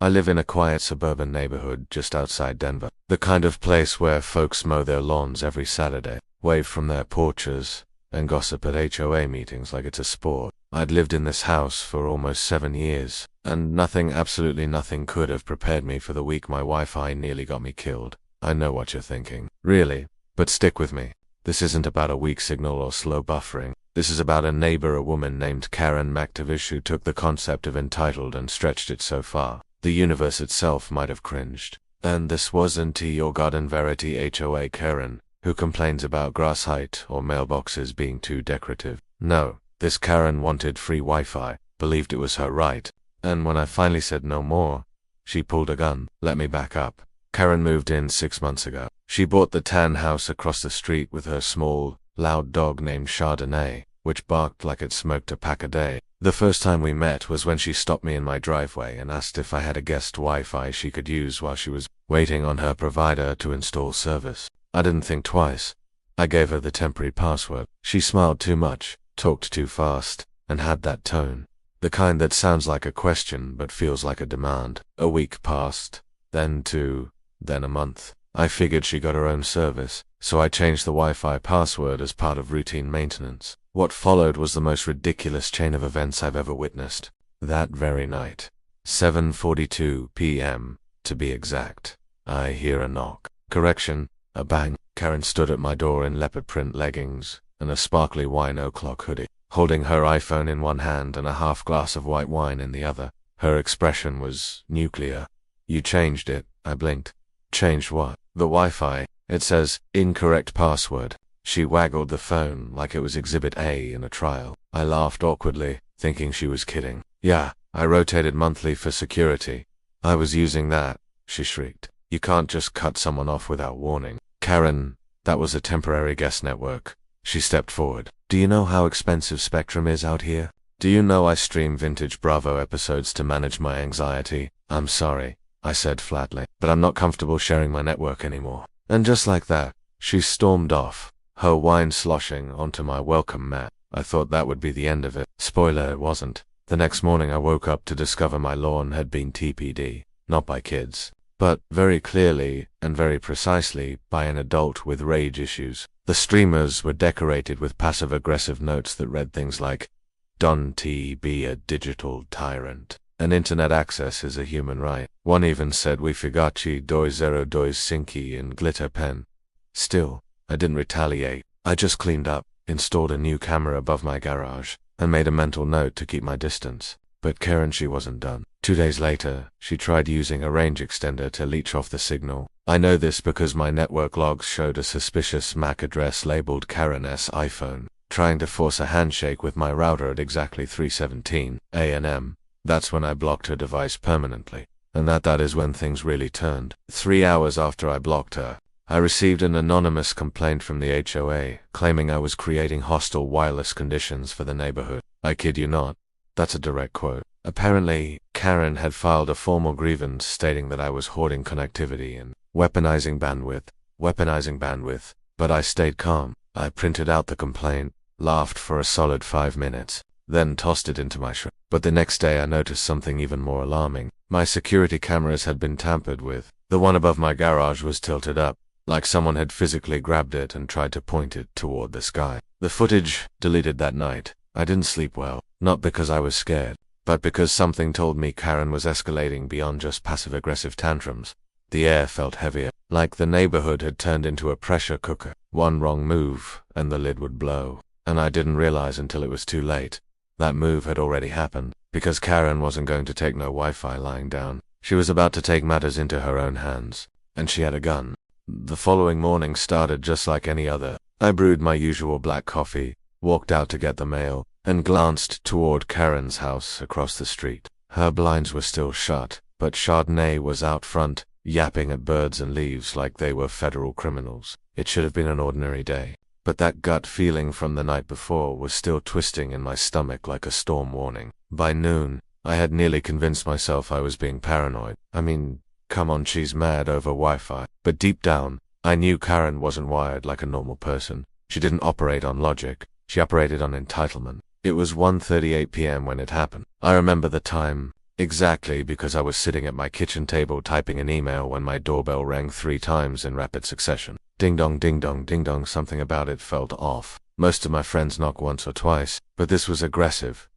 I live in a quiet suburban neighborhood just outside Denver. The kind of place where folks mow their lawns every Saturday, wave from their porches, and gossip at HOA meetings like it's a sport. I'd lived in this house for almost 7 years, and nothing, absolutely nothing could have prepared me for the week my Wi-Fi nearly got me killed. I know what you're thinking. Really? But stick with me. This isn't about a weak signal or slow buffering. This is about a neighbor, a woman named Karen McTavish, who took the concept of entitled and stretched it so far. The universe itself might have cringed. And this wasn't your garden variety HOA Karen, who complains about grass height or mailboxes being too decorative. No, this Karen wanted free Wi-Fi, believed it was her right, and when I finally said no more, she pulled a gun. Let me back up. Karen moved in 6 months ago. She bought the tan house across the street with her small, loud dog named Chardonnay, which barked like it smoked a pack a day. The first time we met was when she stopped me in my driveway and asked if I had a guest Wi-Fi she could use while she was waiting on her provider to install service. I didn't think twice. I gave her the temporary password. She smiled too much, talked too fast, and had that tone. The kind that sounds like a question but feels like a demand. A week passed, then 2, then a month. I figured she got her own service, so I changed the Wi-Fi password as part of routine maintenance. What followed was the most ridiculous chain of events I've ever witnessed. That very night, 7:42 p.m. to be exact, I hear a knock. Correction, a bang. Karen stood at my door in leopard print leggings and a sparkly wine o'clock hoodie, holding her iPhone in one hand and a half glass of white wine in the other. Her expression was nuclear. You changed it, I blinked. Changed what? The Wi-Fi. It says, incorrect password. She waggled the phone like it was Exhibit A in a trial. I laughed awkwardly, thinking she was kidding. Yeah, I rotated monthly for security. I was using that, she shrieked. You can't just cut someone off without warning. Karen, that was a temporary guest network. She stepped forward. Do you know how expensive Spectrum is out here? Do you know I stream vintage Bravo episodes to manage my anxiety? I'm sorry, I said flatly, but I'm not comfortable sharing my network anymore. And just like that, she stormed off, her wine sloshing onto my welcome mat. I thought that would be the end of it. Spoiler, it wasn't. The next morning I woke up to discover my lawn had been TPD, not by kids, but very clearly and very precisely by an adult with rage issues. The streamers were decorated with passive-aggressive notes that read things like, "Don't be a digital tyrant. And internet access is a human right." One even said, "We forgot doi zero doi cinque" in glitter pen. Still, I didn't retaliate. I just cleaned up, installed a new camera above my garage, and made a mental note to keep my distance. But Karen, she wasn't done. 2 days later, she tried using a range extender to leech off the signal. I know this because my network logs showed a suspicious MAC address labeled Karen S. iPhone, trying to force a handshake with my router at exactly 3:17 a.m. That's when I blocked her device permanently. And that is when things really turned. 3 hours after I blocked her, I received an anonymous complaint from the HOA, claiming I was creating hostile wireless conditions for the neighborhood. I kid you not. That's a direct quote. Apparently, Karen had filed a formal grievance stating that I was hoarding connectivity and weaponizing bandwidth, but I stayed calm. I printed out the complaint, laughed for a solid 5 minutes, then tossed it into my shrink. But the next day I noticed something even more alarming. My security cameras had been tampered with. The one above my garage was tilted up, like someone had physically grabbed it and tried to point it toward the sky. The footage, deleted that night. I didn't sleep well, not because I was scared, but because something told me Karen was escalating beyond just passive-aggressive tantrums. The air felt heavier, like the neighborhood had turned into a pressure cooker. One wrong move, and the lid would blow. And I didn't realize until it was too late. That move had already happened, because Karen wasn't going to take no Wi-Fi lying down. She was about to take matters into her own hands, and she had a gun. The following morning started just like any other. I brewed my usual black coffee, walked out to get the mail, and glanced toward Karen's house across the street. Her blinds were still shut, but Chardonnay was out front, yapping at birds and leaves like they were federal criminals. It should have been an ordinary day, but that gut feeling from the night before was still twisting in my stomach like a storm warning. By noon, I had nearly convinced myself I was being paranoid. I mean, come on, she's mad over Wi-Fi. But deep down, I knew Karen wasn't wired like a normal person. She didn't operate on logic. She operated on entitlement. It was 1:38 p.m. when it happened. I remember the time. Exactly, because I was sitting at my kitchen table typing an email when my doorbell rang 3 times in rapid succession. Ding dong, ding dong, ding dong. Something about it felt off. Most of my friends knock once or twice, but this was aggressive,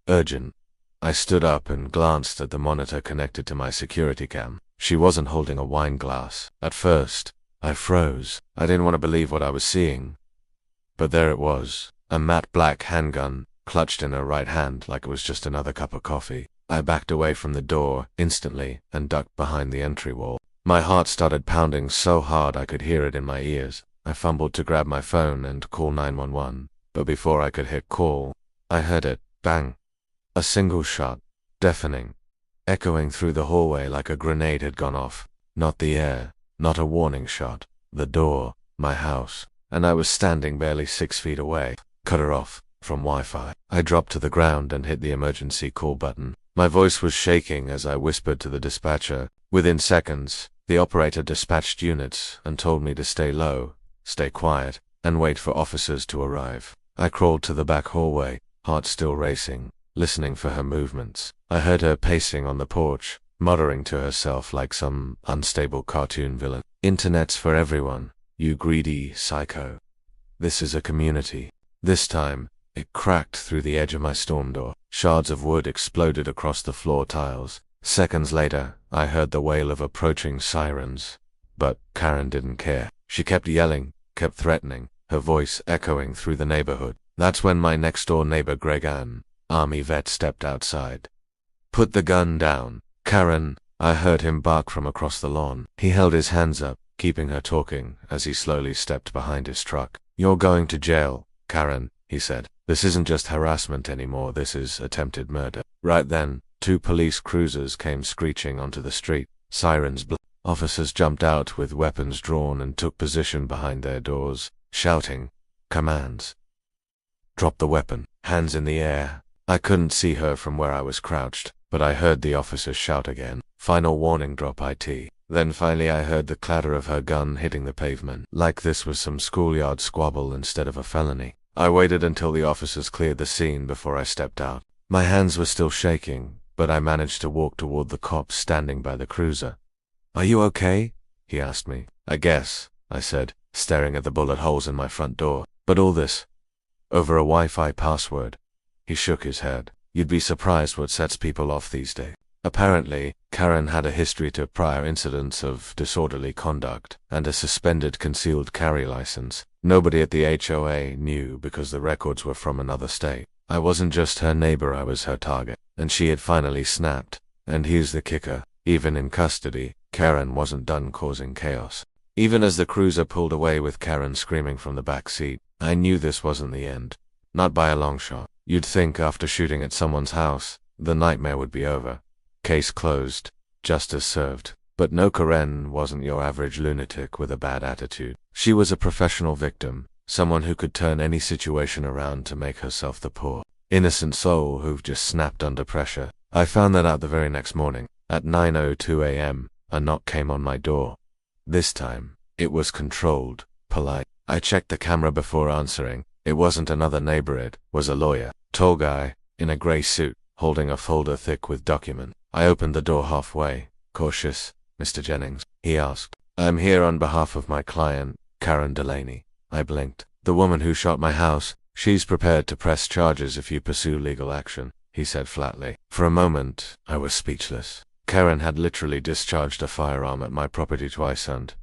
urgent. I stood up and glanced at the monitor connected to my security cam. She wasn't holding a wine glass. At first, I froze. I didn't want to believe what I was seeing. But there it was, a matte black handgun, clutched in her right hand like it was just another cup of coffee. I backed away from the door instantly and ducked behind the entry wall. My heart started pounding so hard I could hear it in my ears. I fumbled to grab my phone and call 911, but before I could hit call, I heard it, bang. A single shot, deafening, echoing through the hallway like a grenade had gone off. Not the air, not a warning shot. The door, my house, and I was standing barely 6 feet away. Cut her off from Wi-Fi. I dropped to the ground and hit the emergency call button. My voice was shaking as I whispered to the dispatcher. Within seconds, the operator dispatched units and told me to stay low, stay quiet, and wait for officers to arrive. I crawled to the back hallway, heart still racing, listening for her movements. I heard her pacing on the porch, muttering to herself like some unstable cartoon villain. Internet's for everyone, you greedy psycho. This is a community. This time, it cracked through the edge of my storm door. Shards of wood exploded across the floor tiles. Seconds later, I heard the wail of approaching sirens. But Karen didn't care. She kept yelling, kept threatening, her voice echoing through the neighborhood. That's when my next-door neighbor Greg Ann, Army vet, stepped outside. Put the gun down, Karen, I heard him bark from across the lawn. He held his hands up, keeping her talking, as he slowly stepped behind his truck. You're going to jail, Karen, he said. This isn't just harassment anymore, this is attempted murder. Right then, 2 police cruisers came screeching onto the street. Sirens blew. Officers jumped out with weapons drawn and took position behind their doors, shouting commands. Drop the weapon, hands in the air. I couldn't see her from where I was crouched, but I heard the officers shout again. Final warning, drop IT. Then finally I heard the clatter of her gun hitting the pavement, like this was some schoolyard squabble instead of a felony. I waited until the officers cleared the scene before I stepped out. My hands were still shaking, but I managed to walk toward the cop standing by the cruiser. Are you okay? He asked me. I guess, I said, staring at the bullet holes in my front door. But all this, over a Wi-Fi password. He shook his head. You'd be surprised what sets people off these days. Apparently, Karen had a history to prior incidents of disorderly conduct and a suspended concealed carry license. Nobody at the HOA knew because the records were from another state. I wasn't just her neighbor, I was her target. And she had finally snapped. And here's the kicker. Even in custody, Karen wasn't done causing chaos. Even as the cruiser pulled away with Karen screaming from the back seat, I knew this wasn't the end. Not by a long shot. You'd think after shooting at someone's house, the nightmare would be over. Case closed. Justice served. But no, Karen wasn't your average lunatic with a bad attitude. She was a professional victim, someone who could turn any situation around to make herself the poor, innocent soul who just snapped under pressure. I found that out the very next morning. At 9:02 a.m., a knock came on my door. This time, it was controlled, polite. I checked the camera before answering. It wasn't another neighbor, it was a lawyer. Tall guy, in a gray suit, holding a folder thick with document. I opened the door halfway. Cautious, Mr. Jennings, he asked. I'm here on behalf of my client, Karen Delaney. I blinked. The woman who shot my house, she's prepared to press charges if you pursue legal action, he said flatly. For a moment, I was speechless. Karen had literally discharged a firearm at my property twice and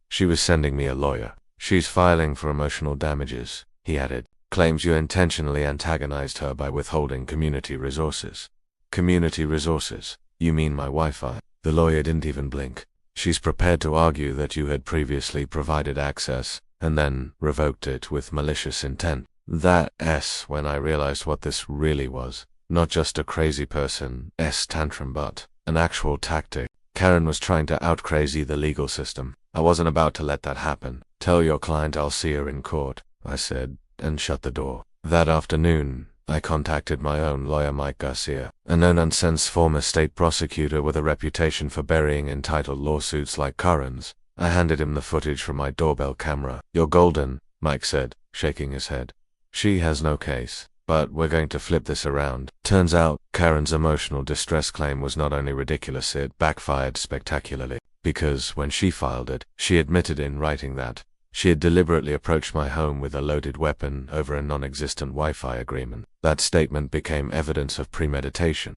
she was sending me a lawyer. She's filing for emotional damages, he added. Claims you intentionally antagonized her by withholding community resources. Community resources? You mean my Wi-Fi? The lawyer didn't even blink. She's prepared to argue that you had previously provided access and then revoked it with malicious intent. That's when I realized what this really was. Not just a crazy person's tantrum, but an actual tactic. Karen was trying to out-crazy the legal system. I wasn't about to let that happen. Tell your client I'll see her in court, I said, and shut the door. That afternoon, I contacted my own lawyer, Mike Garcia, a no-nonsense former state prosecutor with a reputation for burying entitled lawsuits like Karen's. I handed him the footage from my doorbell camera. You're golden, Mike said, shaking his head. She has no case. But we're going to flip this around. Turns out, Karen's emotional distress claim was not only ridiculous, it backfired spectacularly. Because when she filed it, she admitted in writing that she had deliberately approached my home with a loaded weapon over a non-existent Wi-Fi agreement. That statement became evidence of premeditation.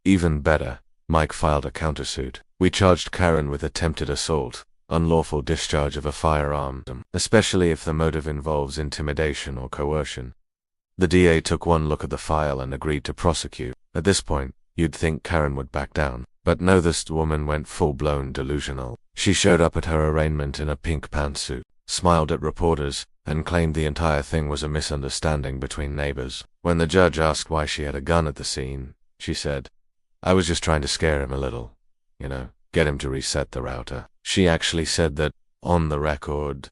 Even better, Mike filed a countersuit. We charged Karen with attempted assault, unlawful discharge of a firearm, especially if the motive involves intimidation or coercion. The DA took one look at the file and agreed to prosecute. At this point, you'd think Karen would back down. But no, this woman went full-blown delusional. She showed up at her arraignment in a pink pantsuit, smiled at reporters, and claimed the entire thing was a misunderstanding between neighbors. When the judge asked why she had a gun at the scene, she said, "I was just trying to scare him a little. Get him to reset the router." She actually said that, on the record,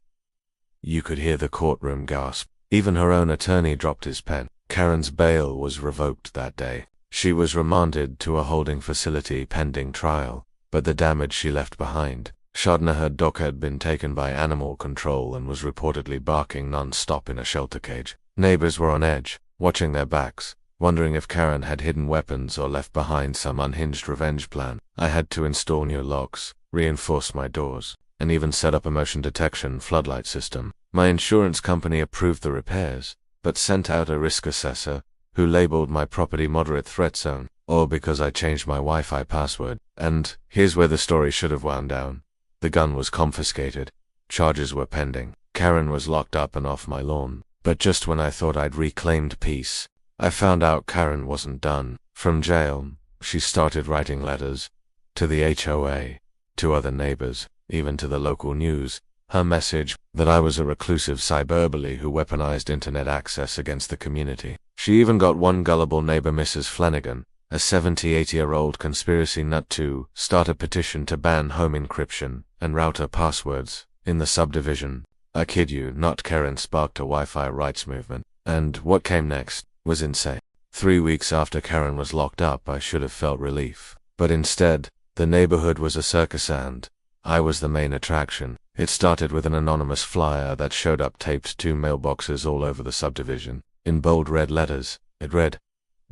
you could hear the courtroom gasp. Even her own attorney dropped his pen. Karen's bail was revoked that day. She was remanded to a holding facility pending trial, but the damage she left behind. Her dog had been taken by animal control and was reportedly barking non-stop in a shelter cage. Neighbors were on edge, watching their backs, wondering if Karen had hidden weapons or left behind some unhinged revenge plan. I had to install new locks, reinforce my doors, and even set up a motion detection floodlight system. My insurance company approved the repairs, but sent out a risk assessor who labeled my property moderate threat zone, all because I changed my Wi-Fi password. And here's where the story should have wound down. The gun was confiscated. Charges were pending. Karen was locked up and off my lawn. But just when I thought I'd reclaimed peace, I found out Karen wasn't done. From jail, she started writing letters to the HOA, to other neighbors, even to the local news. Her message, that I was a reclusive cyberbully who weaponized internet access against the community. She even got one gullible neighbor, Mrs. Flanagan, a 78-year-old conspiracy nut, to start a petition to ban home encryption and router passwords in the subdivision. I kid you not, Karen sparked a Wi-Fi rights movement. And what came next was insane. 3 weeks after Karen was locked up, I should have felt relief. But instead, the neighborhood was a circus and I was the main attraction. It started with an anonymous flyer that showed up taped to mailboxes all over the subdivision. In bold red letters, it read,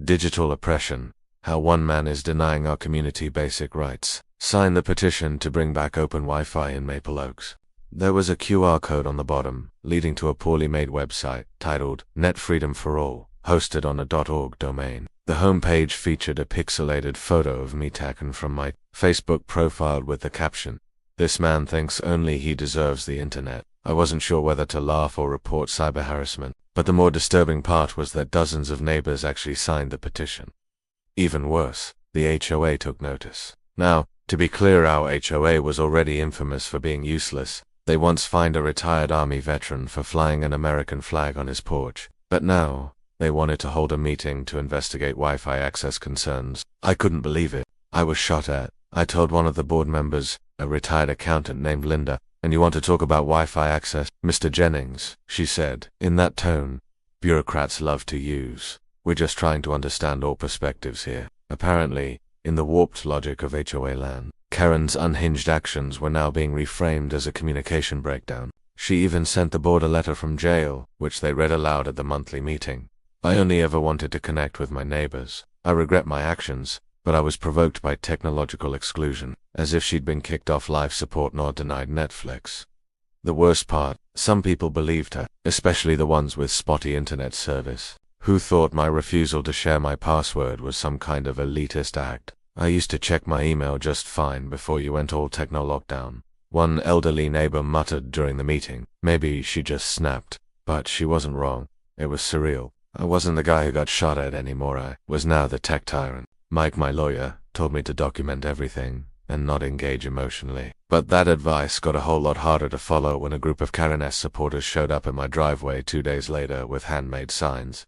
"Digital oppression. How one man is denying our community basic rights. Sign the petition to bring back open Wi-Fi in Maple Oaks." There was a QR code on the bottom, leading to a poorly made website titled Net Freedom for All, hosted on a .org domain. The homepage featured a pixelated photo of me taken from my Facebook profile with the caption, "This man thinks only he deserves the internet." I wasn't sure whether to laugh or report cyber harassment, but the more disturbing part was that dozens of neighbors actually signed the petition. Even worse, the HOA took notice. Now, to be clear, our HOA was already infamous for being useless. They once fined a retired Army veteran for flying an American flag on his porch, but now they wanted to hold a meeting to investigate Wi-Fi access concerns. I couldn't believe it. I was shot at. I told one of the board members, a retired accountant named Linda, "And you want to talk about Wi-Fi access, Mr. Jennings?" she said, in that tone bureaucrats love to use. "We're just trying to understand all perspectives here." Apparently, in the warped logic of HOA land, Karen's unhinged actions were now being reframed as a communication breakdown. She even sent the board a letter from jail, which they read aloud at the monthly meeting. I only ever wanted to connect with my neighbors. I regret my actions, but I was provoked by technological exclusion, as if she'd been kicked off life support nor denied Netflix. The worst part, some people believed her, especially the ones with spotty internet service, who thought my refusal to share my password was some kind of elitist act. I used to check my email just fine before you went all techno lockdown. One elderly neighbor muttered during the meeting, maybe she just snapped. But she wasn't wrong. It was surreal. I wasn't the guy who got shot at anymore. I was now the tech tyrant. Mike, my lawyer, told me to document everything and not engage emotionally. But that advice got a whole lot harder to follow when a group of Karen S supporters showed up in my driveway 2 days later with handmade signs.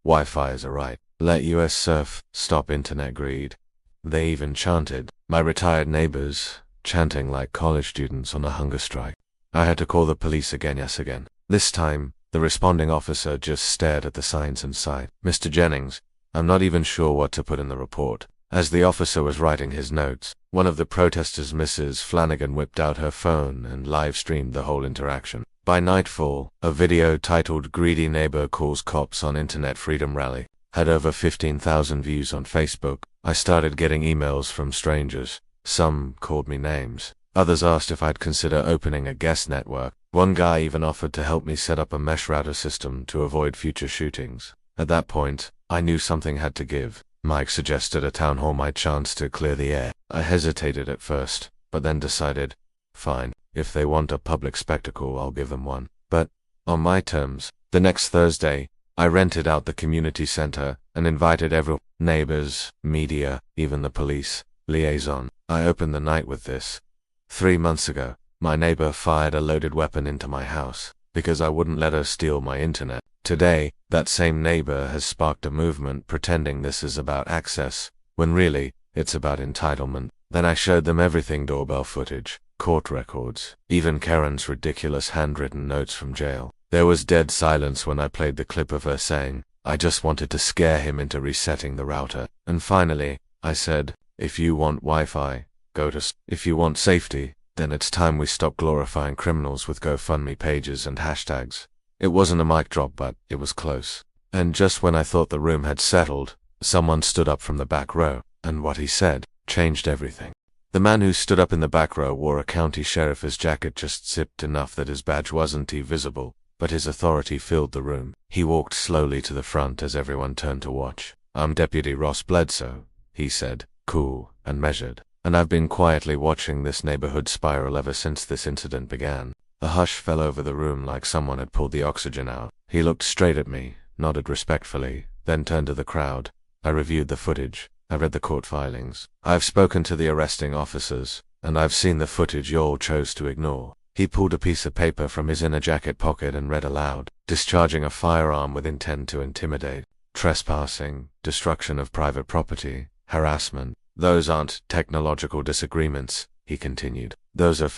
Wi-Fi is a right. Let US surf. Stop internet greed. They even chanted. My retired neighbors, chanting like college students on a hunger strike. I had to call the police again. This time, the responding officer just stared at the signs and sighed. "Mr. Jennings, I'm not even sure what to put in the report." As the officer was writing his notes, one of the protesters, Mrs. Flanagan, whipped out her phone and live-streamed the whole interaction. By nightfall, a video titled "Greedy Neighbor Calls Cops on Internet Freedom Rally" had over 15,000 views on Facebook. I started getting emails from strangers. Some called me names. Others asked if I'd consider opening a guest network. One guy even offered to help me set up a mesh router system to avoid future shootings. At that point, I knew something had to give. Mike suggested a town hall might chance to clear the air. I hesitated at first, but then decided, fine, if they want a public spectacle, I'll give them one. But on my terms. The next Thursday, I rented out the community center and invited everyone, neighbors, media, even the police liaison. I opened the night with this. 3 months ago, my neighbor fired a loaded weapon into my house because I wouldn't let her steal my internet. Today, that same neighbor has sparked a movement pretending this is about access, when really, it's about entitlement. Then I showed them everything: doorbell footage, court records, even Karen's ridiculous handwritten notes from jail. There was dead silence when I played the clip of her saying, "I just wanted to scare him into resetting the router." And finally, I said, "If you want Wi-Fi, go to if you want safety, then it's time we stop glorifying criminals with GoFundMe pages and hashtags." It wasn't a mic drop, but it was close. And just when I thought the room had settled, someone stood up from the back row, and what he said changed everything. The man who stood up in the back row wore a county sheriff's jacket just zipped enough that his badge wasn't visible, but his authority filled the room. He walked slowly to the front as everyone turned to watch. "I'm Deputy Ross Bledsoe," he said, cool and measured, "and I've been quietly watching this neighborhood spiral ever since this incident began." A hush fell over the room like someone had pulled the oxygen out. He looked straight at me, nodded respectfully, then turned to the crowd. "I reviewed the footage. I read the court filings. I've spoken to the arresting officers, and I've seen the footage you all chose to ignore." He pulled a piece of paper from his inner jacket pocket and read aloud: "Discharging a firearm with intent to intimidate, trespassing, destruction of private property, harassment. Those aren't technological disagreements," he continued. "Those are..."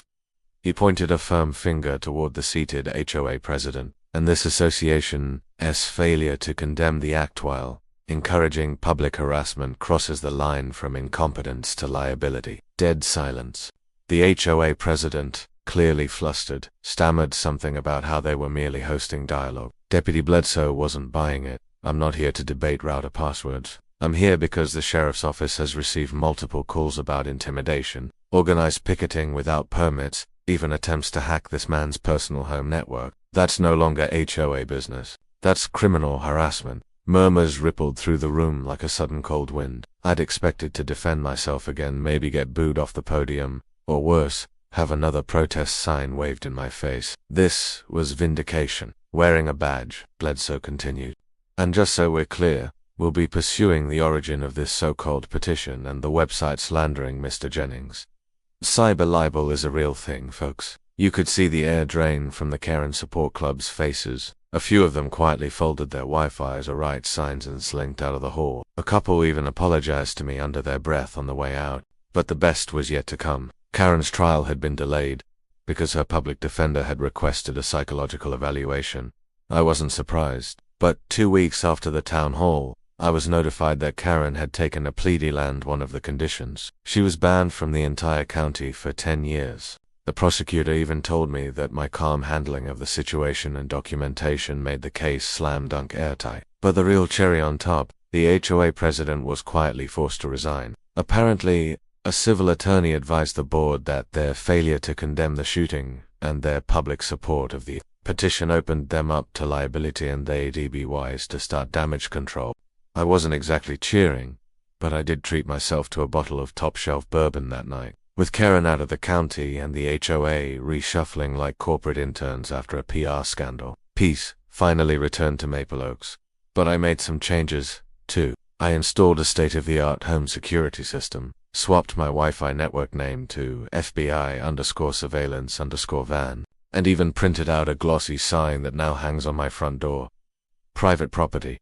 He pointed a firm finger toward the seated HOA president. "And this association's failure to condemn the act while encouraging public harassment crosses the line from incompetence to liability." Dead silence. The HOA president, clearly flustered, stammered something about how they were merely hosting dialogue. Deputy Bledsoe wasn't buying it. "I'm not here to debate router passwords. I'm here because the sheriff's office has received multiple calls about intimidation, organized picketing without permits, even attempts to hack this man's personal home network. That's no longer HOA business. That's criminal harassment." Murmurs rippled through the room like a sudden cold wind. I'd expected to defend myself again, maybe get booed off the podium, or worse, have another protest sign waved in my face. This was vindication. "Wearing a badge," Bledsoe continued. "And just so we're clear, we'll be pursuing the origin of this so-called petition and the website slandering Mr. Jennings. Cyber libel is a real thing, folks. You could see the air drain from the Karen Support Club's faces. A few of them quietly folded their Wi-Fi's or right signs and slinked out of the hall. A couple even apologized to me under their breath on the way out. But the best was yet to come. Karen's trial had been delayed because her public defender had requested a psychological evaluation. I wasn't surprised. But 2 weeks after the town hall, I was notified that Karen had taken a plea deal, and one of the conditions: she was banned from the entire county for 10 years. The prosecutor even told me that my calm handling of the situation and documentation made the case slam dunk airtight. But the real cherry on top, the HOA president was quietly forced to resign. Apparently, a civil attorney advised the board that their failure to condemn the shooting and their public support of the petition opened them up to liability, and they'd be wise to start damage control. I wasn't exactly cheering, but I did treat myself to a bottle of top-shelf bourbon that night. With Karen out of the county and the HOA reshuffling like corporate interns after a PR scandal, peace finally returned to Maple Oaks. But I made some changes, too. I installed a state-of-the-art home security system, swapped my Wi-Fi network name to FBI_surveillance_van, and even printed out a glossy sign that now hangs on my front door. Private property.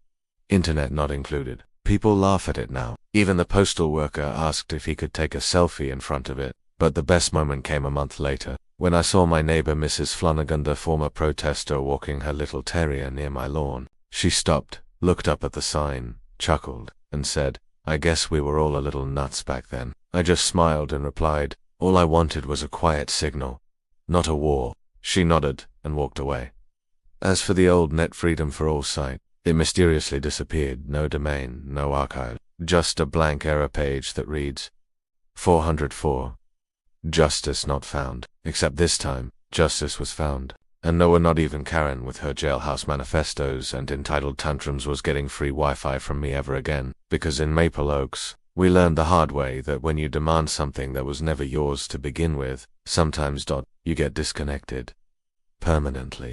Internet not included. People laugh at it now. Even the postal worker asked if he could take a selfie in front of it. But the best moment came a month later, when I saw my neighbor Mrs. Flanagan, the former protester, walking her little terrier near my lawn. She stopped, looked up at the sign, chuckled, and said, "I guess we were all a little nuts back then." I just smiled and replied, "All I wanted was a quiet signal, not a war." She nodded, and walked away. As for the old Net Freedom for All site, it mysteriously disappeared. No domain, no archive, just a blank error page that reads 404. Justice not found. Except this time, justice was found. And no one, not even Karen with her jailhouse manifestos and entitled tantrums, was getting free Wi-Fi from me ever again, because in Maple Oaks, we learned the hard way that when you demand something that was never yours to begin with, sometimes you get disconnected. Permanently.